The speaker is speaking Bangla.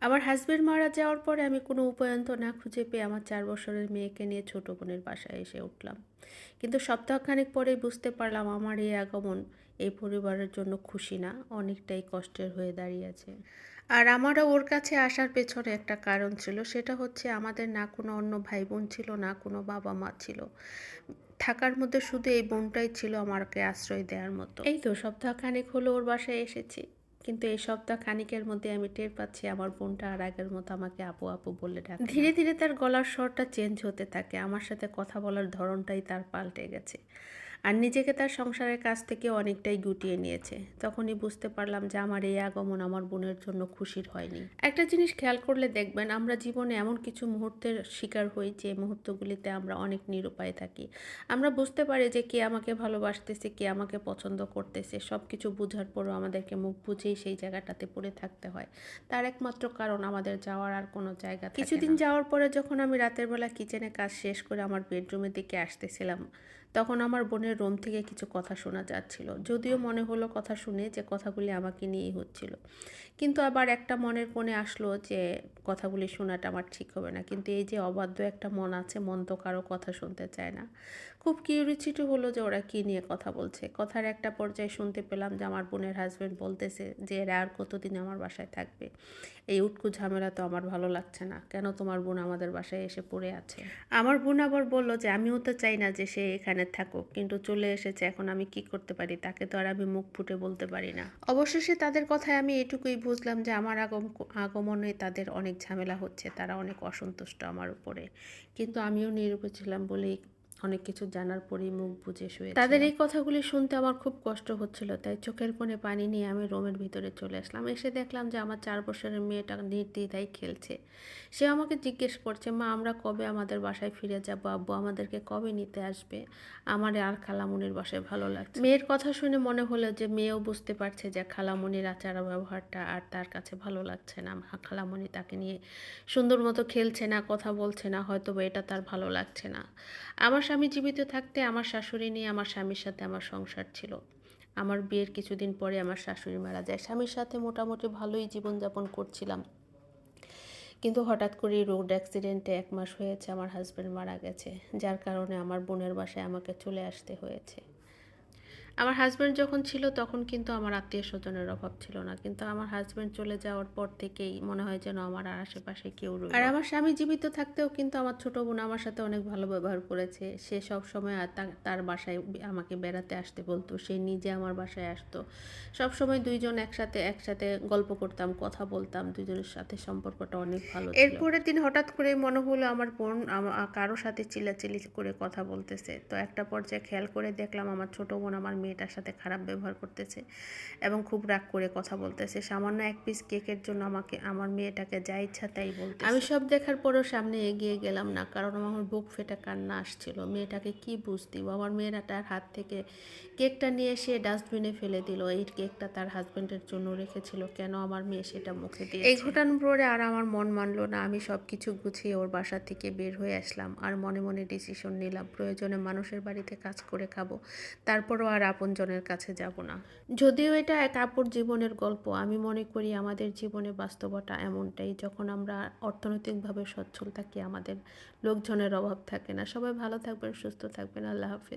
আমার হাসব্যান্ড মারা যাওয়ার পরে আমি কোনো উপায়ন্ত না খুঁজে পেয়ে আমার ৪ বছরের মেয়েকে নিয়ে ছোট বোনের বাসায় এসে উঠলাম। কিন্তু সপ্তাহখানেক পরেই বুঝতে পারলাম আমার এই আগমন এই পরিবারের জন্য খুশি না, অনেকটাই কষ্টের হয়ে দাঁড়িয়েছে। আর আমারও ওর কাছে আসার পেছনে একটা কারণ ছিল, সেটা হচ্ছে আমাদের না কোনো অন্য ভাই বোন ছিল, না কোনো বাবা-মা ছিল। থাকার মধ্যে শুধু এই বোনটাই ছিল আমাকে আশ্রয় দেওয়ার মতো। এই তো সপ্তাহখানেক হলো ওর বাসায় এসেছি। কিন্তু এই সপ্তাহ খানিকের মধ্যে আমি টের পাচ্ছি আমার বোনটা আর আগের মতো আমাকে আপু আপু বলে ডাকে না। ধীরে ধীরে তার গলার স্বরটা চেঞ্জ হতে থাকে, আমার সাথে কথা বলার ধরনটাই তার পাল্টে গেছে। আর নিজেকে তার সংসারের কাছ থেকে অনেকটাই গুটিয়ে নিয়েছে। তখনই বুঝতে পারলাম যে আমার এই আগমন আমার বোনের জন্য খুশির হয়নি। একটা জিনিস খেয়াল করলে দেখবেন, আমরা জীবনে এমন কিছু মুহূর্তের শিকার হই যে মুহূর্তগুলিতে আমরা অনেক নিরুপায় থাকি। আমরা বুঝতে পারি যে কে আমাকে ভালোবাসতেছে, কে আমাকে পছন্দ করতেছে, সব কিছু বোঝার পরও আমাদেরকে মুখ বুঝেই সেই জায়গাটাতে পড়ে থাকতে হয়। তার একমাত্র কারণ আমাদের যাওয়ার আর কোনো জায়গা থাকে না। কিছুদিন যাওয়ার পরে যখন আমি রাতের বেলা কিচেনে কাজ শেষ করে আমার বেডরুমের দিকে আসতেছিলাম, তখন আমার বোনের রুম থেকে কিছু কথা শোনা যাচ্ছিল। যদিও মনে হলো কথা শুনে যে কথাগুলি আমাকে নিয়েই হচ্ছিল, কিন্তু আবার একটা মনের কোণে আসলো যে কথাগুলি শোনাটা আমার ঠিক হবে না। কিন্তু এই যে অবাধ্য একটা মন আছে, মন তো কারো কথা শুনতে চায় না। খুব কিউরিওসিটি হলো যে ওরা কী নিয়ে কথা বলছে। কথার একটা পর্যায়ে শুনতে পেলাম যে আমার বোনের হাজব্যান্ড বলতেছে যে এরা আর কতদিন আমার বাসায় থাকবে। এই উটকো ঝামেলা তো আমার ভালো লাগছে না। কেন তোমার বোন আমাদের বাসায় এসে পড়ে আছে? আমার বোন আবার বলল যে আমিও তো চাই না যে সে এখানে থাকুক, কিন্তু চলে এসেছে, এখন আমি কি করতে পারি? তাকে তো আর আমি মুখ ফুটে বলতে পারি না। অবশেষে তাদের কথায় আমি এটুকুই বুঝলাম যে আমার আগমনে তাদের অনেক ঝামেলা হচ্ছে, তারা অনেক অসন্তুষ্ট আমার উপরে। কিন্তু আমিও নীরবে ছিলাম বলেই অনেক কিছু জানার পরেই মুখ বুজে শুয়েছিলাম। তাদের এই কথাগুলি শুনতে আমার খুব কষ্ট হচ্ছিল, তাই চোখের কোণে পানি নিয়ে আমি রুমের ভিতরে চলে আসলাম। এসে দেখলাম যে আমার ৪ বছরের মেয়েটা নির্দ্বিধায় খেলছে। সে আমাকে জিজ্ঞেস করছে, মা আমরা কবে আমাদের বাসায় ফিরে যাব, আব্বু আমাদেরকে কবে নিতে আসবে, আমার আর খালামণির বাসায় ভালো লাগছে। মেয়ের কথা শুনে মনে হলো যে মেয়েও বুঝতে পারছে যে খালামণির আচার ব্যবহারটা আর তার কাছে ভালো লাগছে না। খালামণি তাকে নিয়ে সুন্দর মতো খেলছে না, কথা বলছে না, হয়তো এটা তার ভালো লাগছে না। আমার স্বামী জীবিত থাকতে আমার শাশুড়ি নিয়ে আমার স্বামীর সাথে আমার সংসার ছিল। আমার বিয়ের কিছুদিন পরে আমার শাশুড়ি মারা যায়। স্বামীর সাথে মোটামুটি ভালোই জীবনযাপন করছিলাম, কিন্তু হঠাৎ করেই রোড অ্যাক্সিডেন্টে ১ মাস হয়েছে আমার হাজব্যান্ড মারা গেছে, যার কারণে আমার বোনের বাসায় আমাকে চলে আসতে হয়েছে। আমার হাজব্যান্ড যখন ছিল তখন কিন্তু আমার আত্মীয়-স্বজনের অভাব ছিল না। কিন্তু আমার হাজব্যান্ড চলে যাওয়ার পর থেকেই মনে হয় যেন আমার আর আশেপাশে কেউ রইল না। আর আমার স্বামী জীবিত থাকতেও কিন্তু আমার ছোট বোন আমার সাথে অনেক ভালো ব্যবহার করেছে। সে সবসময় তার বাসায় আমাকে বেড়াতে আসতে বলতো। সে নিজে আমার বাসায় আসতো। সবসময় ২ জন একসাথে গল্প করতাম, কথা বলতাম। ২ জনের সাথে সম্পর্কটা অনেক ভালো ছিল। এরপরের দিন হঠাৎ করেই মনে হলো আমার বোন কারো সাথে চিল্লাচিল্লি করে কথা বলতেছে। তো একটা পর্যায়ে খেয়াল করে দেখলাম আমার ছোট বোন আমার মেয়েটার সাথে খারাপ ব্যবহার করতেছে এবং খুব রাগ করে কথা বলতেছে। সামান্য ১ পিস কেকের জন্য আমার মেয়েটাকে যা ইচ্ছা তাই বলতেছে। আমি সব দেখার পরেও সামনে এগিয়ে গেলাম না, কারণ আমার বুক ফেটে কান্না আসছিল। মেয়েটাকে কি বুঝ দিব? আমার মেয়েটার হাত থেকে কেকটা নিয়ে সে ডাস্টবিনে ফেলে দিল। এই কেকটা তার হাজব্যান্ডের জন্য রেখেছিল, কেন আমার মেয়ে সেটা মুখে দিয়েছে? এই ঘটনার পরে আর আমার মন মানল না। আমি সব কিছু গুছিয়ে ওর বাসা থেকে বের হয়ে আসলাম আর মনে মনে ডিসিশন নিলাম, প্রয়োজনে মানুষের বাড়িতে কাজ করে খাবো, তারপরও আর আপনজনের কাছে যাব না। যদিও এটা এক আপুর জীবনের গল্প, আমি মনে করি আমাদের জীবনে বাস্তবতা এমনটাই। যখন আমরা অর্থনৈতিকভাবে সচ্ছল থাকি আমাদের লোকজনের অভাব থাকে না। সবাই ভালো থাকবেন, সুস্থ থাকবেন। আল্লাহ হাফেজ।